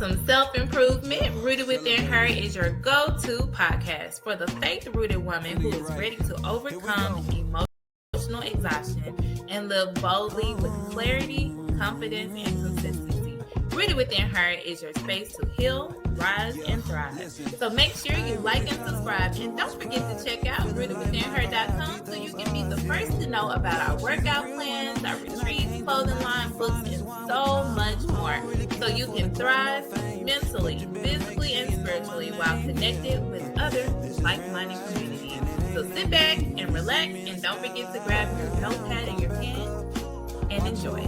some self-improvement, Rooted Within Her is your go-to podcast for the faith-rooted woman who is ready to overcome emotional exhaustion and live boldly with clarity, confidence, and consistency. Rooted Within Her is your space to heal, rise, and thrive. So make sure you like and subscribe, and don't forget to check out RootedWithinHer.com so you can be the first to know about our workout plans, our retreats, clothing line, books, and so much more. So you can thrive mentally, physically, and spiritually while connected with other like-minded communities. So sit back and relax, and don't forget to grab your notepad and your pen and enjoy.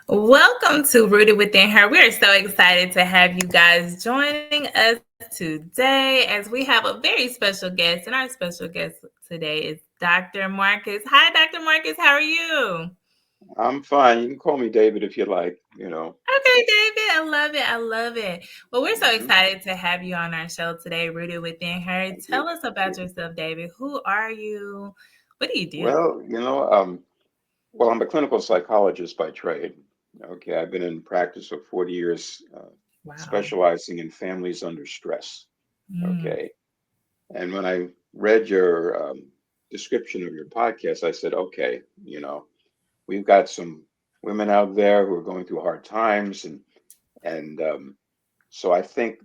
Welcome to Rooted Within Her. We are so excited to have you guys joining us today as we have a very special guest. And our special guest today is Dr. Marcus. Hi, Dr. Marcus. How are you? I'm fine. You can call me David if you like, Okay, David. I love it. I love it. Well, we're so Mhm. excited to have you on our show today, Rooted Within Her. Thank Tell you. us about yourself, David. Who are you? What do you do? Well, I'm a clinical psychologist by trade. Okay, I've been in practice for 40 years, Wow. specializing in families under stress. Mm. Okay, and when I read your description of your podcast, I said, okay, we've got some women out there who are going through hard times, and so I think,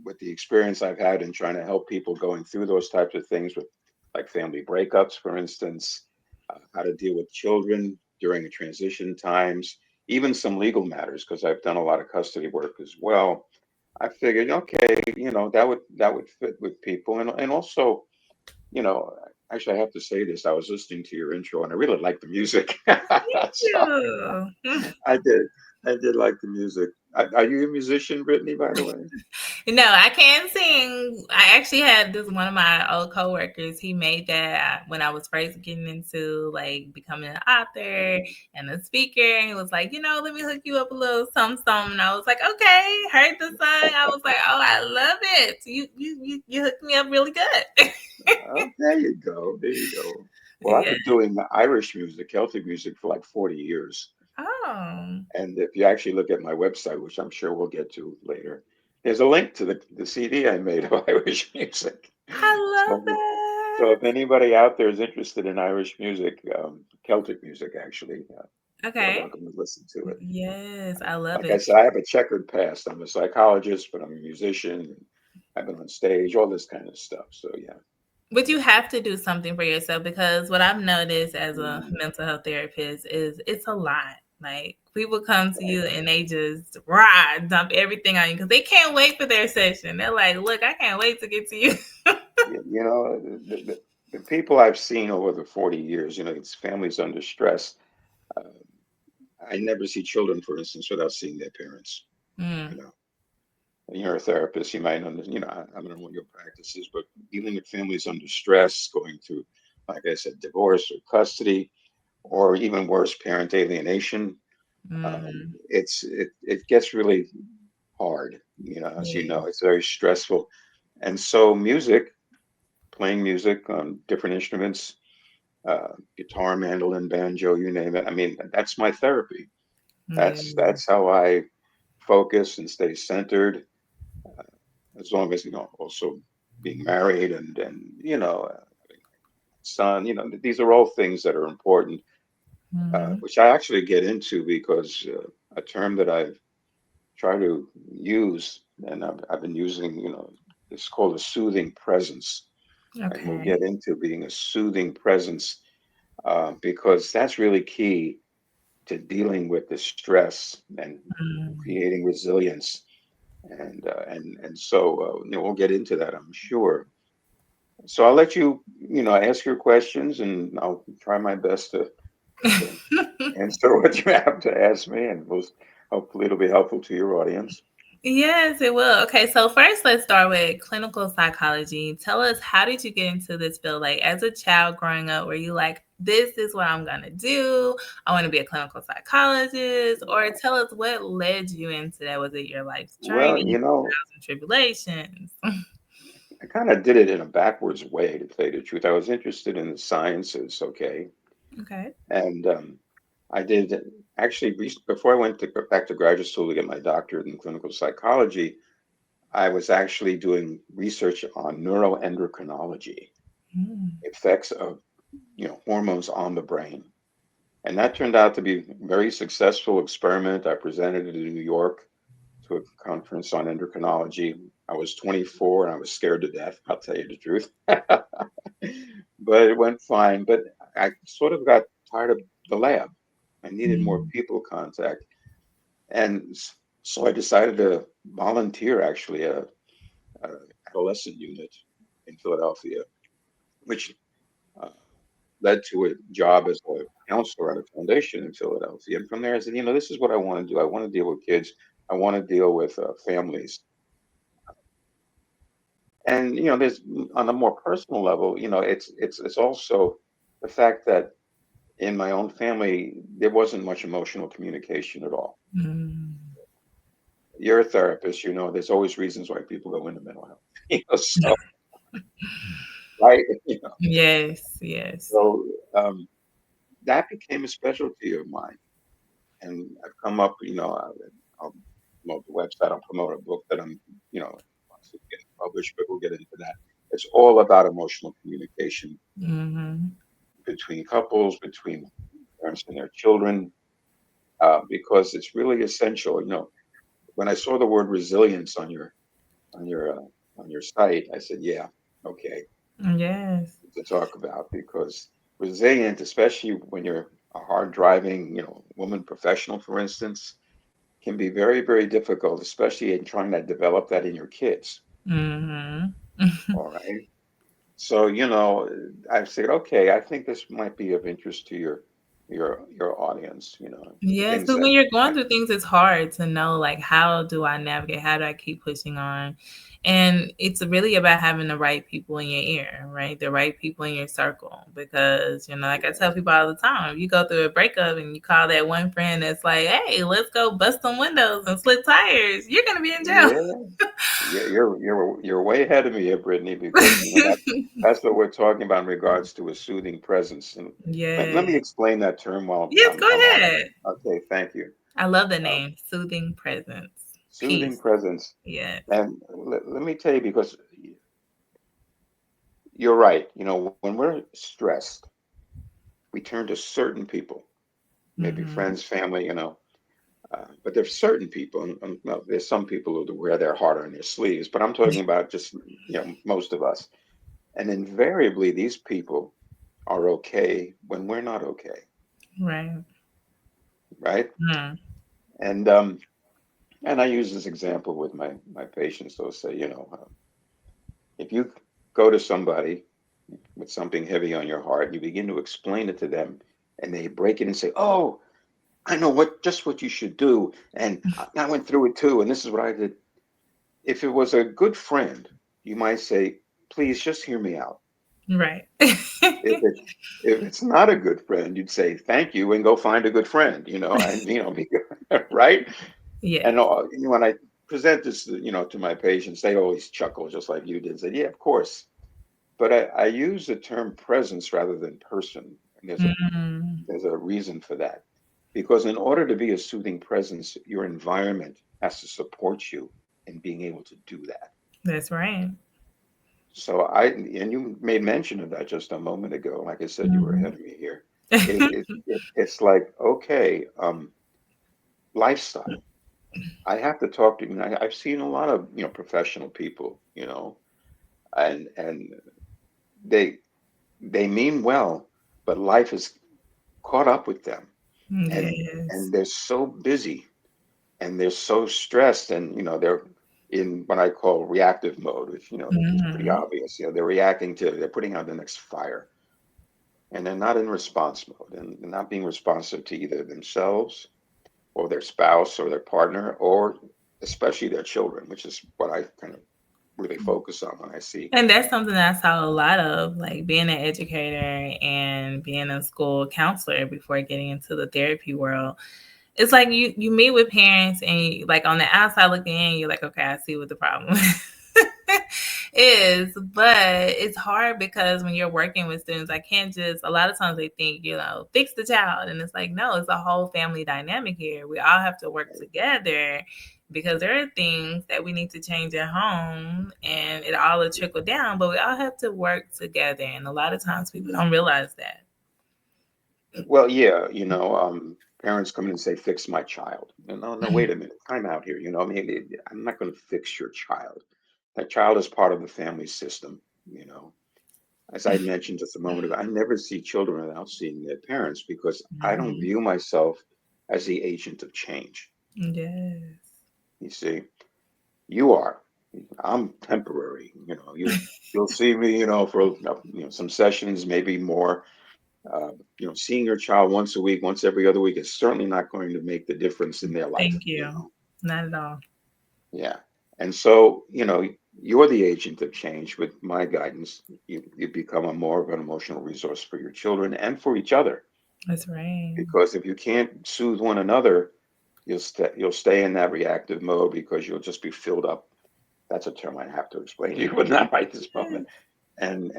with the experience I've had in trying to help people going through those types of things with like family breakups, for instance, how to deal with children during the transition times, even some legal matters, because I've done a lot of custody work as well. I figured, okay, that would fit with people, and also, you know, actually, I have to say this. I was listening to your intro, and I really like the music. Thank So you. I did, I did like the music. Are you a musician, Brittany, by the way? No, I can't sing. I actually had this one of my old coworkers. He made that when I was first getting into like becoming an author and a speaker. And he was like, let me hook you up a little something, something. And I was like, okay. Heard the song. I was like, oh, I love it. You hooked me up really good. Oh, there you go. There you go. Well, I've Yeah. been doing Irish music, Celtic music for like 40 years. Oh, And if you actually look at my website, which I'm sure we'll get to later, there's a link to the CD I made of Irish music. I love So, so if that. anybody out there is interested in Irish music, Celtic music, actually, they're Okay. welcome to listen to it. Yes, I love Like I it. said, I have a checkered past. I'm a psychologist, but I'm a musician. I've been on stage, all this kind of stuff. So, yeah. But you have to do something for yourself because what I've noticed as a Mhm. mental health therapist is it's a lot. Like people come to Right. you and they just dump everything on you because they can't wait for their session. They're like, "Look, I can't wait to get to you." The people I've seen over the 40 years, it's families under stress. Uh, I never see children, for instance, without seeing their parents. You Mm, know, and you're a therapist, you might know, I don't know what your practice is, but dealing with families under stress, going through, like I said, divorce or custody, or even worse, parent alienation. mm, It gets really hard. As you yeah, know, it's very stressful. And so playing music on different instruments, guitar, mandolin, banjo, you name it. I mean, that's my therapy. yeah, That's how I focus and stay centered, as long as also being married and son. These are all things that are important, mm, which I actually get into because a term that I've tried to use and I've been using, it's called a soothing presence, and we'll okay, get into being a soothing presence because that's really key to dealing with the stress and mm. creating resilience. And so we'll get into that, I'm sure. So I'll let you, ask your questions, and I'll try my best to answer what you have to ask me, and hopefully it'll be helpful to your audience. Yes, it will. Okay, so first let's start with clinical psychology. Tell us, how did you get into this field? Like as a child growing up, were you like, this is what I'm going to do. I want to be a clinical psychologist? Or tell us what led you into that. Was it your life's Well, journey, trials and tribulations? I kind of did it in a backwards way, to tell you the truth. I was interested in the sciences, okay, Okay. and I did actually before I went to go back to graduate school to get my doctorate in clinical psychology. I was actually doing research on neuroendocrinology, Mm. effects of hormones on the brain, and that turned out to be a very successful experiment. I presented it in New York to a conference on endocrinology. I was 24 and I was scared to death. I'll tell you the truth. But it went fine. But I sort of got tired of the lab. I needed more Mm. people contact. And so I decided to volunteer actually a adolescent unit in Philadelphia, which uh, led to a job as a counselor at a foundation in Philadelphia. And from there, I said, this is what I want to do. I want to deal with kids. I want to deal with families. And there's on a more personal level, it's also the fact that in my own family there wasn't much emotional communication at all. Mm. You're a therapist, there's always reasons why people go into mental health. So right, Yes, yes. so that became a specialty of mine, and I've come up, I'll promote the website, I'll promote a book that I'm, wants to get published, but we'll get into that. It's all about emotional communication Mm-hmm. between couples, between parents and their children, because it's really essential. When I saw the word resilience on your uh, on your site, I said, yeah, okay, Yes. to talk about because resilient, especially when you're a hard driving, woman professional, for instance, can be very, very difficult, especially in trying to develop that in your kids. Mm-hmm. All right. So, I've said, okay, I think this might be of interest to your audience, the Yes, things because that when you're going I, through things, it's hard to know, like, how do I navigate? How do I keep pushing on? And it's really about having the right people in your ear, right? The right people in your circle. Because, like I tell people all the time, if you go through a breakup and you call that one friend that's like, hey, let's go bust some windows and slip tires, you're going to be in jail. yeah, yeah, you're way ahead of me here, Brittany, because that's what we're talking about in regards to a soothing presence. And let me Yes. explain that term while Yes, I'm go on it. ahead. Okay, thank you. I love the Uh, name, Soothing Presence. Soothing Peace. presence. Yes. And let me tell you, because you're right. When we're stressed, we turn to certain people, maybe Mm-hmm. friends, family, but there's certain people, and well, there's some people who wear their heart on their sleeves, but I'm talking about just, most of us. And invariably, these people are okay when we're not okay, Right. right? Mm. And I use this example with my patients. They'll say, if you go to somebody with something heavy on your heart, you begin to explain it to them, and they break it and say, "Oh, I know what you should do, and I went through it too, and this is what I did." If it was a good friend, you might say, "Please just hear me out." Right. If it if it's not a good friend, you'd say, "Thank you," and go find a good friend. And right. And Yes. when I present this, to my patients, they always chuckle just like you did. Say, "Yeah, of course." But I use the term presence rather than person, and Mm. there's a reason for that. Because in order to be a soothing presence, your environment has to support you in being able to do that. That's right. So and you made mention of that just a moment ago. Like I said, you were Mhm. ahead of me here. It's like, okay, lifestyle. I have to talk to you. I've seen a lot of, professional people, and they they mean well, but life has caught up with them, and Yes. and they're so busy and they're so stressed, and they're in what I call reactive mode, which is pretty Mhm. obvious. They're reacting to, they're putting out the next fire, and they're not in response mode, and they're not being responsive to either themselves or their spouse or their partner or especially their children, which is what I kind of really focus on when I see. And that's something that I saw a lot of, like being an educator and being a school counselor before getting into the therapy world. It's like you meet with parents and like on the outside looking in, you're like, okay, I see what the problem is. But it's hard because when you're working with students, I can't just, a lot of times they think, fix the child. And it's like, no, it's a whole family dynamic here. We all have to work together because there are things that we need to change at home and it all will trickle down, but we all have to work together. And a lot of times people don't realize that. Well, yeah, parents come in and say, "Fix my child." No, no, wait a minute, time out here. I mean, I'm not going to fix your child. That child is part of the family system. You know, as I mentioned just a moment ago, I never see children without seeing their parents because I don't view myself as the agent of change. Yes. You see, you are. I'm temporary. You'll see me, for some sessions, maybe more. Seeing your child once a week, once every other week is certainly not going to make the difference in their life. Thank you. Not at all. Yeah. And so, you're the agent of change with my guidance. You become a more of an emotional resource for your children and for each other. That's right. Because if you can't soothe one another, you'll stay in that reactive mode because you'll just be filled up. That's a term I have to explain to you, but not right this moment. And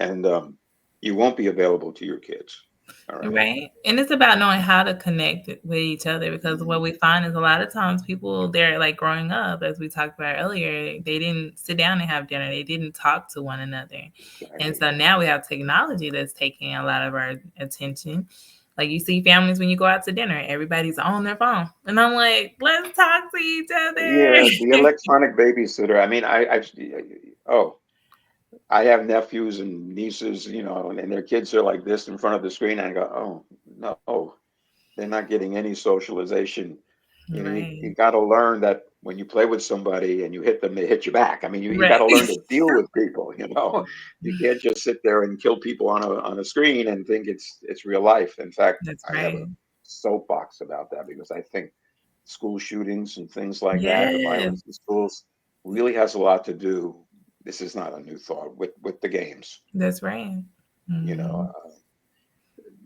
you won't be available to your kids. All right. Right. And it's about knowing how to connect with each other because what Mhm. we find is a lot of times people, they're like growing up, as we talked about earlier, they didn't sit down and have dinner. They didn't talk to one another. And Exactly. so now we have technology that's taking a lot of our attention. Like you see families when you go out to dinner, everybody's on their phone. And I'm like, let's talk to each Yeah, the other. electronic babysitter. I mean, oh, I have nephews and nieces, and their kids are like this in front of the screen. And I go, oh, no, they're not getting any socialization. You Right. got to learn that when you play with somebody and you hit them, they hit you back. I mean, you got Right. to learn to deal with people. You can't just sit there and kill people on a screen and think it's real life. In fact, That's I have a right. soapbox about that because I think school shootings and things like that, the Yes. violence in schools, really has a lot to do. This is not a new thought with the games. That's right. You know,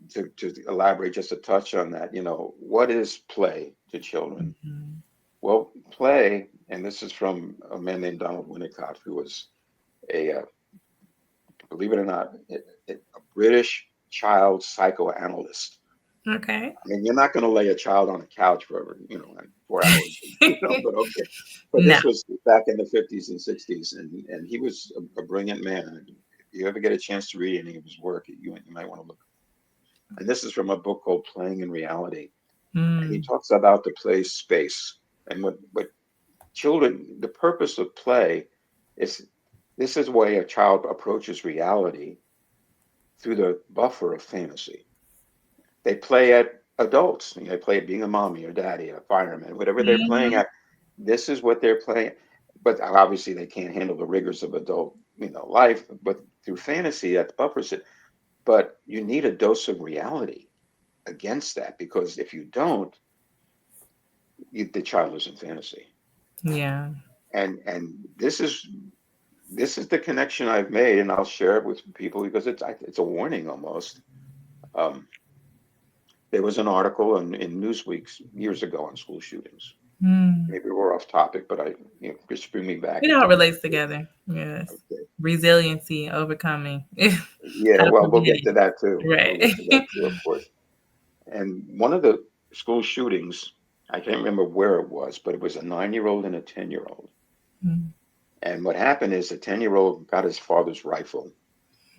Mhm. to elaborate just a touch on that, what is play to children? Mhm. Well, play, and this is from a man named Donald Winnicott, who was a, believe it or not, a British child psychoanalyst. Okay. I mean, you're not going to lay a child on a couch for, like 4 hours, but okay. But No. this was back in the 50s and 60s, and he was a brilliant man. And if you ever get a chance to read any of his work, you might want to look. And this is from a book called Playing in Reality. And he Mm. talks about the play space and what children, the purpose of play is this is the way a child approaches reality through the buffer of fantasy. They play at adults. They play at being a mommy or daddy, a fireman, whatever they're playing Mhm. at. This is what they're playing. But obviously, they can't handle the rigors of adult, life. But through fantasy, that buffers it. But you need a dose of reality against that because if you don't, the child is in fantasy. Yeah. And this is the connection I've made, and I'll share it with people because it's a warning almost. Um, there was an article in Newsweek years ago on school shootings. Mm. Maybe we're off topic, but just bring me back It all into the relates picture. together. Yes. Okay. Resiliency, overcoming. Yeah, How to well, we'll prevent get it. to that too. We'll Right. get to that too, of course. And one of the school shootings, I can't remember where it was, but it was a 9-year-old and a 10-year-old. Mm. And what happened is the 10-year-old got his father's rifle,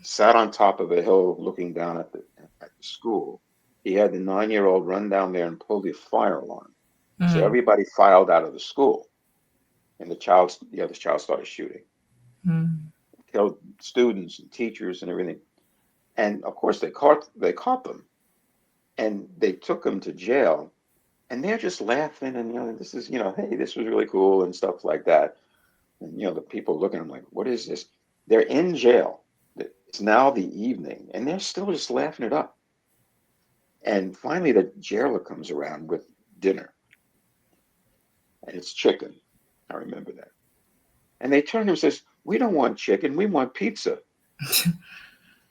sat on top of a hill looking down at the school. He had the 9-year-old run down there and pull the fire alarm. So Mm. everybody filed out of the school, and the other child started shooting, Mm. killed students and teachers and everything. And of course, they caught them, and they took them to jail. And they're just laughing, and this is hey, this was really cool and stuff like that. And the people looking at them like, what is this? They're in jail. It's now the evening, and they're still just laughing it up. And finally, the jailer comes around with dinner, and it's chicken. I remember that. And they turn to him and says, We don't want chicken. We want pizza.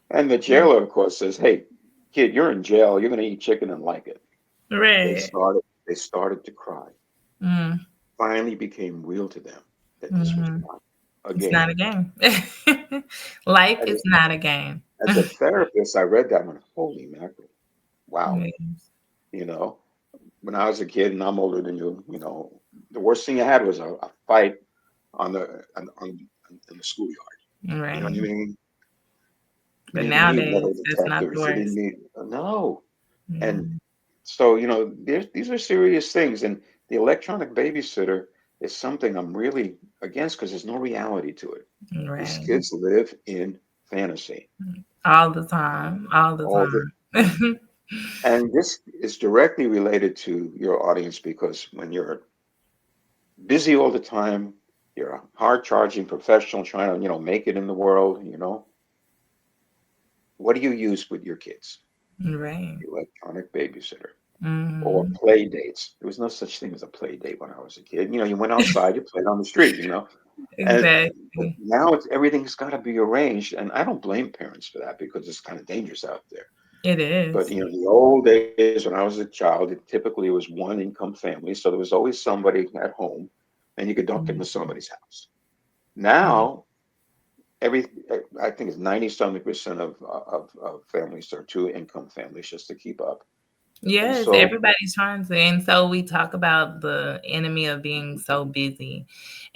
And the jailer, of course, says, "Hey, kid, you're in jail. You're going to eat chicken and like it." They Right. started. They started to cry. Mm, Finally, became real to them that this was hmm. not a It's not game. a game. Life As is not a game. as a therapist, I read that one. Holy mackerel! Wow. Yes. You know, when I was a kid, and I'm older than you. The worst thing you had was a fight in the schoolyard. You know what I Right. mean? You But didn't need nowadays, metal that's not the detectors. You didn't worst. need no. And Mm, so, these are serious things. And the electronic babysitter is something I'm really against because there's no reality to it. These right. kids live in fantasy All the time. All the all the time. and this is directly related to your audience because when you're busy all the time, you're a hard charging professional trying to, make it in the world, what do you use with your kids? Right. Electronic babysitter. Or Mm, play dates. There was no such thing as a play date when I was a kid. You went outside, you played on the street, and but exactly. now everything's got to be arranged, and I don't blame parents for that because it's kind of dangerous out there. It But is. the old days when I was a child, it typically was one income family, so there was always somebody at home, and you could duck into Mm, somebody's house. yeah. Now every I think it's 90-something% of families are two income families just to keep up, and Yes, so everybody's trying to. And so we talk about the enemy of being so busy.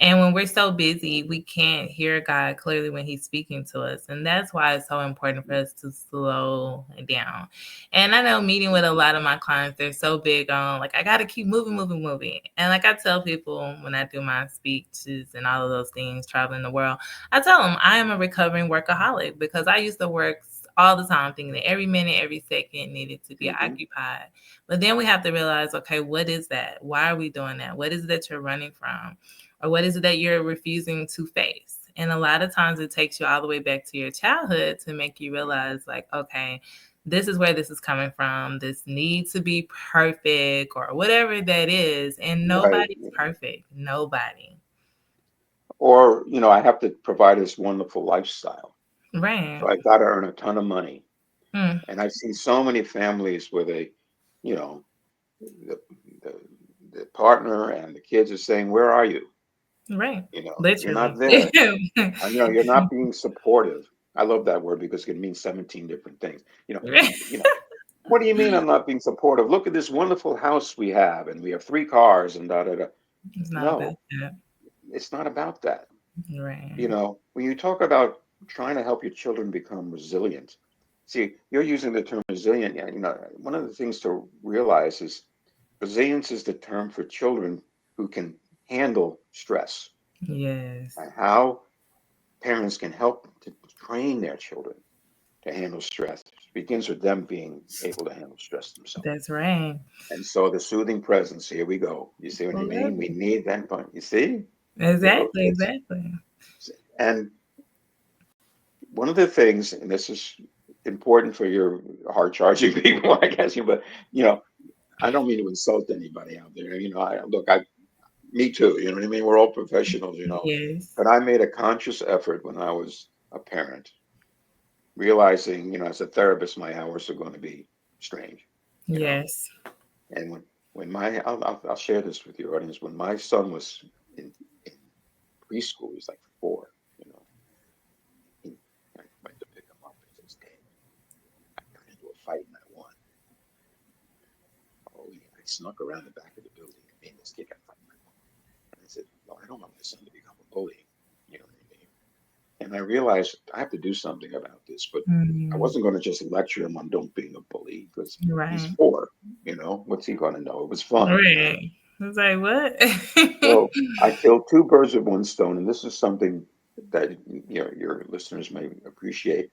And when we're so busy, we can't hear God clearly when He's speaking to us. And that's why it's so important for us to slow down. And I know meeting with a lot of my clients, they're so big on, like, I got to keep moving, moving, moving. And like I tell people when I do my speeches and all of those things, traveling the world, I tell them I am a recovering workaholic because I used to work all the time thinking that every minute, every second needed to be mhm, occupied. But then we have to realize, okay, what is that? Why are we doing that? What is it that you're running from? Or what is it that you're refusing to face? And a lot of times it takes you all the way back to your childhood to make you realize, like, okay, this is where this is coming from. This needs to be perfect or whatever that is. And right. nobody's perfect. Nobody. Or, I have to provide this wonderful lifestyle. So Right. I got to earn a ton of money. Mm, And I've seen so many families where you know, the, the, the partner and the kids are saying, "Where are you? right. You're not Literally. there. And, you're not being supportive." I love that word because it can mean 17 different things. You know, what do you mean I'm not being supportive? Look at this wonderful house we have, and we have 3 cars, and da da da. It's not about No, that. it's not about that. Right. When you talk about trying to help your children become resilient, see, you're using the term resilient. Yeah, one of the things to realize is resilience is the term for children who can handle stress, Yes. and how parents can help to train their children to handle stress begins with them being able to handle stress themselves. That's right. And so the soothing presence, here we go. You see what I I love mean? We it. need that point. You see? Exactly, It's exactly. and one of the things, and this is important for your hard charging people, I guess, but you know, I don't mean to insult anybody out there. Me too. You know what I mean? We're all professionals, Yes. but I made a conscious effort when I was a parent, realizing, as a therapist, my hours are going to be strange, you know. Yes. And I'll share this with your audience. When my son was in preschool, he's like 4, you know, he, I went to pick him up and says, "Dad, I got into a fight and I won." Oh, yeah, I snuck around the back of the building and made this kid got fight and I won. And I said, "No, I don't want my son to become a bully." You know what I mean? And I realized I have to do something about this, but I Mm, wasn't going to just lecture him on don't being a bully because he's right. 4. What's he going to know? It was fun. Right. I was like, what? So I killed 2 birds with one stone, and this is something that your listeners may appreciate.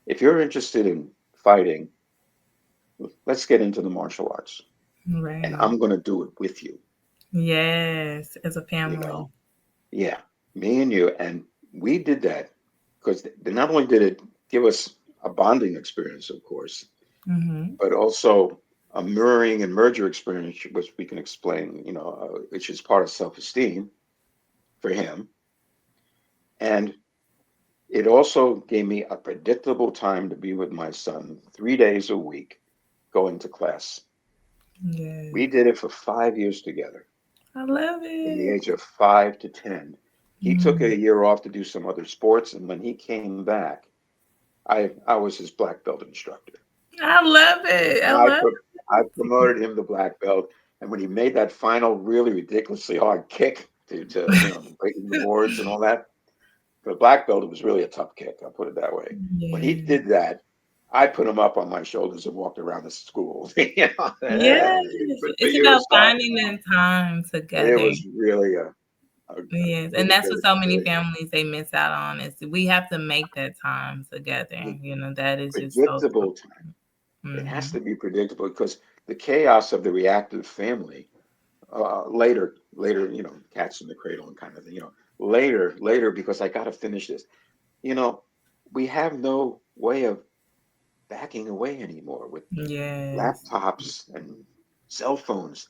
If you're interested in fighting, let's get into the martial arts, and Right. I'm going to do it with you. Yes. As a You family. know, yeah, me and you, and we did that because not only did it give us a bonding experience, of course, Mm-hmm. but also a mirroring and merger experience, which we can explain, which is part of self-esteem for him. And it also gave me a predictable time to be with my son 3 days a week going to class. Yeah. We did it for 5 years together I love from the it. age of 5 to 10. He took Mm. a year off to do some other sports, and when he came back, I was his black belt instructor. I love it. I And I love put I it. promoted him to black belt. And when he made that final really ridiculously hard kick to breaking the boards and all that, for the black belt, it was really a tough kick. I'll put it that way. When he Yeah. did that, I put him up on my shoulders and walked around the school. Yes. Good for It's you, about son. finding that time It together. was really a Yes. And really that's good, what so many really families they miss out on is we have to make that time together. good, That is just so predictable time. It has mm-hmm. to be predictable because the chaos of the reactive family later, cats in the cradle and kind of thing, later, because I got to finish this. You know, we have no way of backing away anymore with Yes. laptops and cell phones.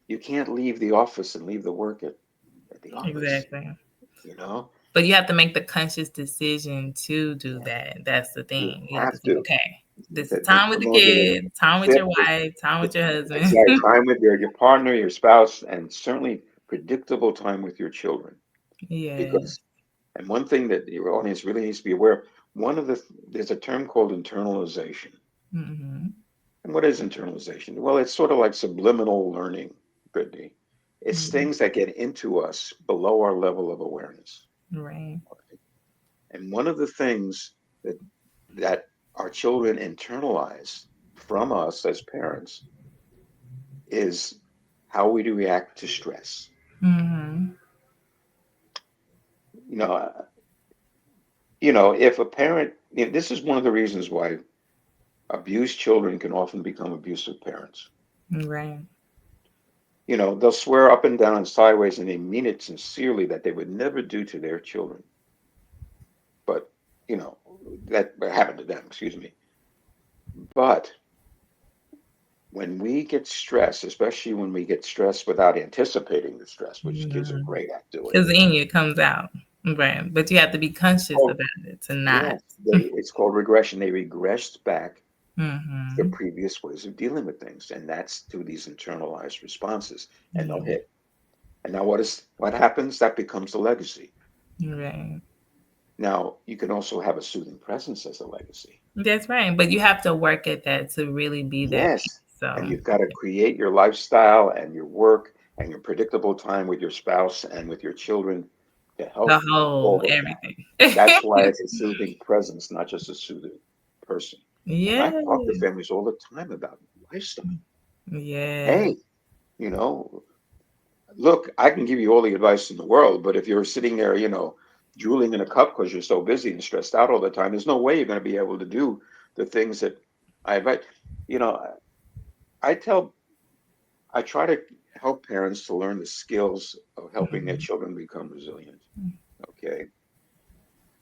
You can't leave the office and leave the work at the office, Exactly. you know? But you have to make the conscious decision to do Yeah, that. That's the you thing. You have to have say, to. okay, this is They time with the promoted it. kids, time with your Fifth, wife, time with your husband. exactly. Time with your partner, your spouse, and certainly predictable time with your children. Yeah. Because, and one thing that your audience really needs to be aware of, there's a term called internalization. Mm-hmm. And what is internalization? Well, it's sort of like subliminal learning, Brittany. It's Yeah. things that get into us below our level of awareness. Right. And one of the things that that our children internalize from us as parents is how we do react to stress. Mm-hmm. You know, if a parent, this is one of the reasons why abused children can often become abusive parents. Right. They'll swear up and down and sideways, and they mean it sincerely that they would never do to their children. But, you know, that happened to them, excuse me. But when we get stressed, especially when we get stressed without anticipating the stress, which kids are great at doing, Because in you it comes out. Right. But you have to be it's conscious called, about it to not. yes, it's called regression. They regressed back to their Mm-hmm. previous ways of dealing with things, and that's through these internalized responses, and they'll Yeah. hit. And now what happens? That becomes a legacy. Right. Now, you can also have a soothing presence as a legacy. That's right. But you have to work at that to really be that peace. Yes. And So you've got to create your lifestyle and your work and your predictable time with your spouse and with your children to the help all whole of that. everything. That's why it's a soothing presence, not just a soothing person. And I talk to Yes. families all the time about lifestyle. Yes. Hey, you know, look, I can give you all the advice in the world, but if you're sitting there, drooling in a cup because you're so busy and stressed out all the time, there's no way you're going to be able to do the things that I advise. You know, I tell, I try to help parents to learn the skills of helping their Mhm. children become resilient. Okay,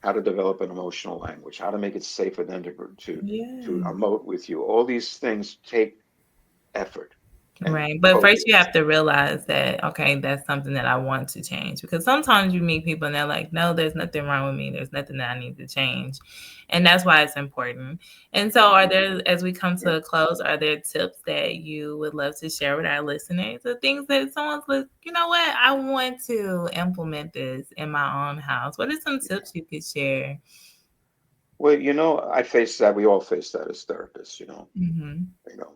how to develop an emotional language, how to make it safe for them to Yeah. emote with you. All these things take effort and Right. But first you focus. have to realize that, okay, that's something that I want to change. Because sometimes you meet people and they're like, no, there's nothing wrong with me. There's nothing that I need to change. And that's why it's important. And so are there, as we come Yeah. to a close, are there tips that you would love to share with our listeners? The things that someone's like, you know what, I want to implement this in my own house. What are some Yeah. tips you could share? Well, I face that. We all face that as therapists. Mm-hmm. You know,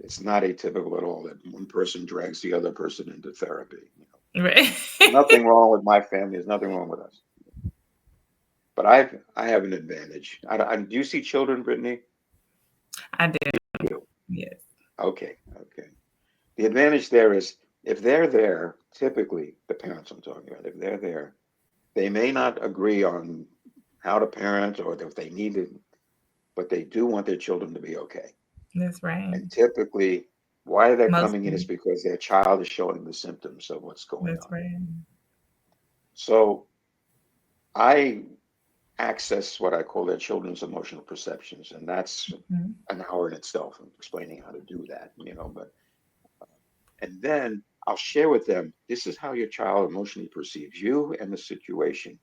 it's not atypical at all that one person drags the other person into therapy. Right. Nothing wrong with my family. There's nothing wrong with us. But I have an advantage. Do you see children, Brittany? I do. You do. Yes. Okay. Okay. The advantage there is if they're there, typically the parents I'm talking about, if they're there, they may not agree on how to parent or if they need it, but they do want their children to be okay. That's right. And typically, why they're Most coming in is because their child is showing the symptoms of what's going that's on. right. So I access what I call their children's emotional perceptions, and that's Mhm. an hour in itself of explaining how to do that, but and then I'll share with them this is how your child emotionally perceives you and the situation.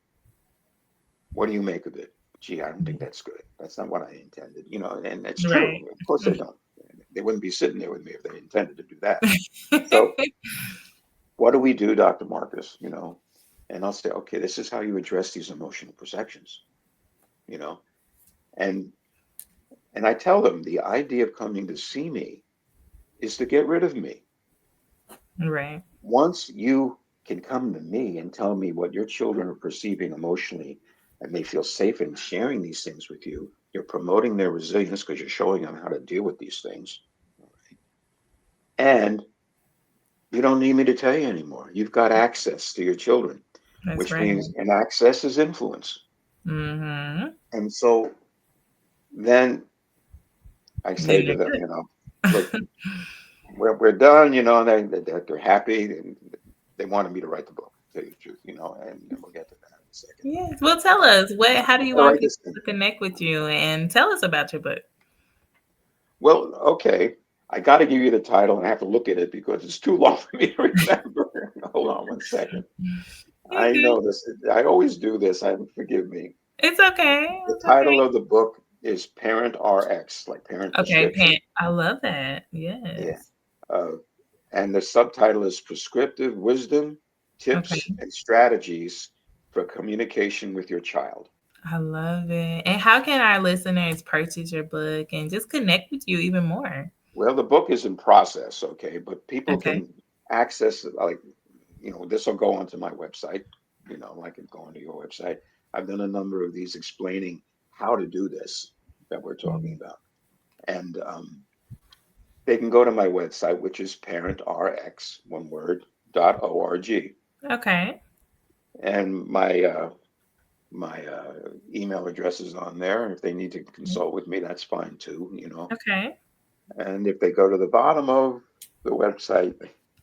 What do you make of it? Gee, I don't think that's good. That's not what I intended. And it's Right. true. Of course they don't. They wouldn't be sitting there with me if they intended to do that. So what do we do, Dr. Marcus? And I'll say, okay, this is how you address these emotional perceptions, you know, and and I tell them the idea of coming to see me is to get rid of me. Right. Once you can come to me and tell me what your children are perceiving emotionally, and they feel safe in sharing these things with you, you're promoting their resilience because you're showing them how to deal with these things. And you don't need me to tell you anymore. You've got access to your children, That's which right. means, and access is influence. Mm-hmm. And so then I say to You're them, look, good. we're done, and they're happy, and they wanted me to write the book, to tell you the truth, and we'll get to that in a second. Yes. Well, tell us how do you All want right, people this thing. to connect with you and tell us about your book? Well, okay. I got to give you the title and I have to look at it because it's too long for me to remember. Hold on one second. You're I good. know this. I always do this. Forgive me. It's okay. The It's okay. title of the book is Parent RX, like parent Okay, prescription. I love that. Yeah. Yes. Uh, and the subtitle is Prescriptive Wisdom, Tips, Okay. and Strategies for Communication with Your Child. I love it. And how can our listeners purchase your book and just connect with you even more? Well, the book is in process, okay, but people Okay. can access it, like, this will go onto my website, like it go onto your website. I've done a number of these explaining how to do this that we're talking Mm. about. And they can go to my website, which is parentrx, one word, .org. Okay. And my email address is on there. If they need to consult with me, that's fine too. Okay. And if they go to the bottom of the website,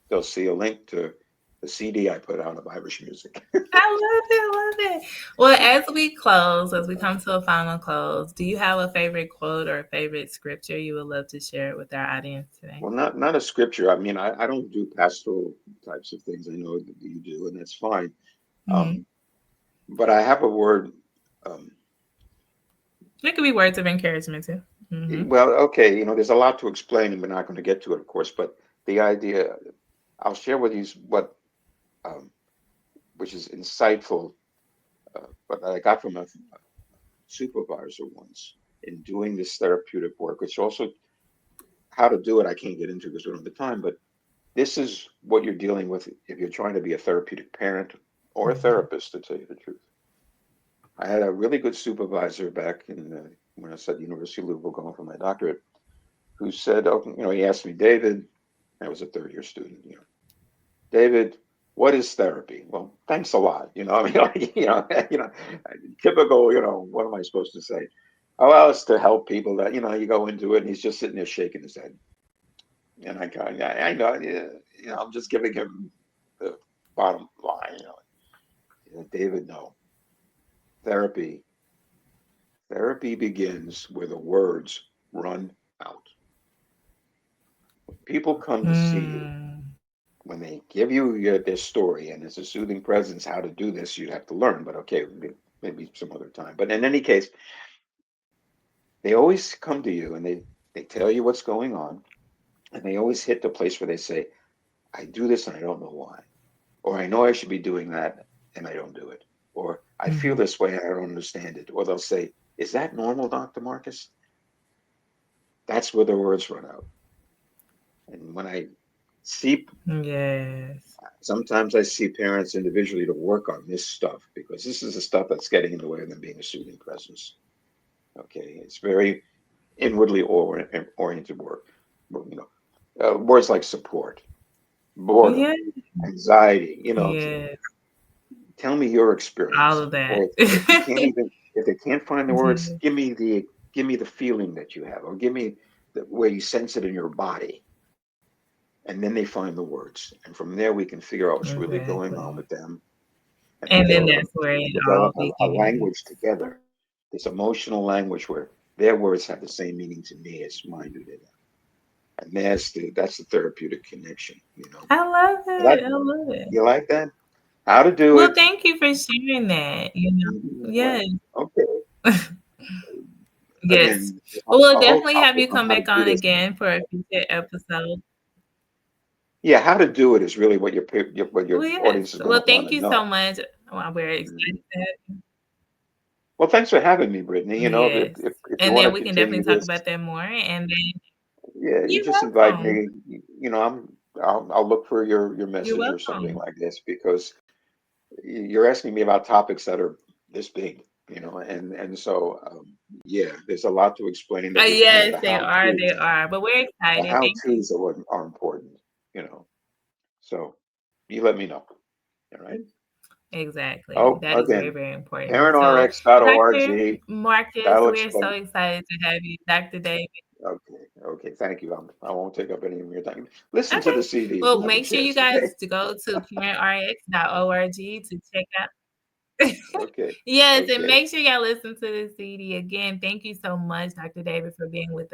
they'll see a link to the CD I put out of Irish music. I love it. I love it. Well, as we come to a final close, do you have a favorite quote or a favorite scripture you would love to share with our audience today? Well, not a scripture. I mean, I don't do pastoral types of things. I know that you do, and that's fine. Mm-hmm. Um, but I have a word. Um, It could be words of encouragement too. Mm-hmm. well, okay, there's a lot to explain, and we're not going to get to it, of course. But the idea, I'll share with you what, um, which is insightful, but I got from a supervisor once in doing this therapeutic work, which also how to do it. I can't get into because we don't have the time, but this is what you're dealing with if you're trying to be a therapeutic parent or a therapist, to tell you the truth. I had a really good supervisor back when I was at the University of Louisville going for my doctorate, who said, "Oh, he asked me, David, I was a third year student, David, what is therapy?" Well, thanks a lot. I mean, like, typical. What am I supposed to say? Oh, well, it's to help people that you go into it, and he's just sitting there shaking his head, and I know, yeah, I'm just giving him the bottom line. David, no, therapy. Therapy begins where the words run out. When people come to see you, Mm. when they give you their story, and it's a soothing presence, how to do this, you'd have to learn. But okay, maybe some other time. But in any case, they always come to you and they tell you what's going on, and they always hit the place where they say, "I do this and I don't know why," or "I know I should be doing that and I don't do it," or "I feel Mhm. this way and I don't understand it," or they'll say, "Is that normal, Dr. Marcus?" That's where the words run out. And when I see, Yes. sometimes I see parents individually to work on this stuff because this is the stuff that's getting in the way of them being a soothing presence. Okay, it's very inwardly oriented work. Words like support, Yeah. boredom, anxiety. Yes. Tell me your All experience. of that. Or if they can't find the words, Yeah. give me the feeling that you have, or give me where you sense it in your body, and then they find the words, and from there we can figure out what's really going on Exactly. with them and And then develop that's where it all develop a begins. language together, this emotional language where their words have the same meaning to me as mine do to them, and that's the therapeutic connection. I love That it. I love it. you like that? how to do Well, it. thank you for sharing that. Well, Yes, okay. yes. Again, Well, we'll our whole definitely have topic you on come how to back do on this. again for a future episode. Yeah, how to do it is really what your Well, yes. audience is going Well, to want thank to you so know. much. Well, we're Mhm. excited to have you. Well, thanks for having me, Brittany. Yes. If you And want then to we can continue definitely talk this, about that more. And then yeah, you you're just invite welcome. me. I'll look for your You're message or something welcome. like this because you're asking me about topics that are this big, and so yeah, there's a lot to explain. Yes, The they how are. They tos, are. But we're the excited. how Thank you. tos are what are important, you know. So you let me know. All right. Exactly. Oh, That is very, again, very important. So, Dr. parentrx.org. Marcus, That'll we're so explain. excited to have you, Dr. David. Okay, okay, thank you. I won't take up any of your time. Listen to Okay. the CD if Well, you have a make sure you chance. Okay. guys to go to parentrx.org to check out. Okay. Yes, and Okay. make sure y'all listen to the CD again. Thank you so much, Dr. David, for being with